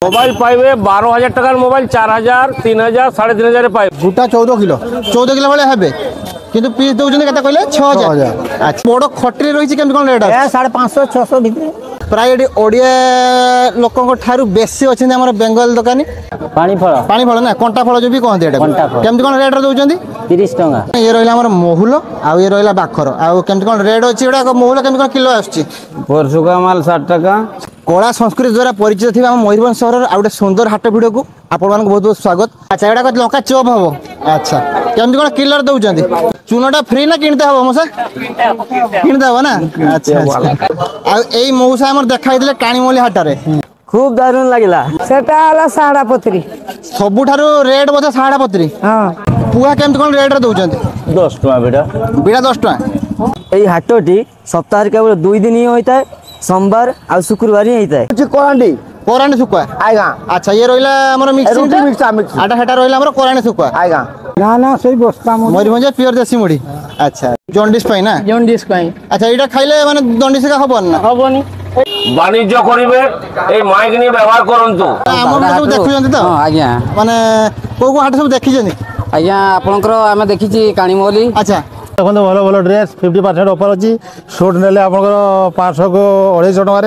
Mobile পাইবে 12,000 টাকার mobile 4,000 3,000 3,500 পাইবে। গোটা 14 কিলো ভাবে হবে কিন্তু পিস দউଛନ୍ତି কেতে কইলে 6,000। আচ্ছা বড় খটরি রইছে কেমন কোন রেট আছে? 550 600 ভিতরে। প্রায় এটি ওড়িয়া লোকଙ୍କ ঠারু বেশি অଛନ୍ତି আমার বেঙ্গল দোকানী। পানি ফল না কଣ୍ଟା ফল যে বি কহନ୍ତି এটা কেমন কোন রেট রে দউଛନ୍ତି? 30 টাকা। ये रहिला हमर मोहुल आ ये रहिला बाखर आ केमति कोन रेट अछि एडा मोहुल केमति कोन किलो आछि? परसुका माल 60 टाका। कला संस्कृति द्वारा परिचित थिबा हम मयूरभंज शहर आ गोटे सुंदर हाट वीडियो को आपण मान बहुत बहुत स्वागत। अच्छा एडा कत लंका चॉप हबो। अच्छा केमति कोन किलो दउचंदी? चूनाटा फ्री ना किनते हबो मोसा? किनते हबो ना। अच्छा आ एई मौसा हमर देखाइ दिले कानीमोली हाट रे खूब दारुण लागिला। सेटा हला साड़ा पत्री सबुठारो रेट बोथे साड़ा पत्री। हां पुआ केमति कोन रेट रे दउचंदी? 10 টাকা बेटा बिड़ा 10 टका। এই হাটটি সপ্তাহে কেবল 2 দিন হি হইতায়, সোমবার আর শুক্রবার হি হইতায়। कोराणी सुकुआ आइगा। अच्छा ये रहिला हमर मिक्सिंग आटा हेटा रहिला हमर कोराणी सुकुआ आइगा না না সেই বস্তা मयूरभंज प्योर देसी मुड़ी। अच्छा जॉन्डिस पाई ना জন্ডিস পাই अच्छा एटा खाइले माने जॉन्डिस का हबन ना হবনি। বাণিজ্য করিবে এই মাইক নিয়ে ব্যবহার করন্তু। हमर सब देखुजंती तो आज्ञा माने को हाट सब देखिजंती? आज्ञा आपनकर आमे देखिछि कानीमोली। अच्छा देखो भल भल ड्रेस 50% ऑफर अच्छी सुट ने 500 को 250 टकर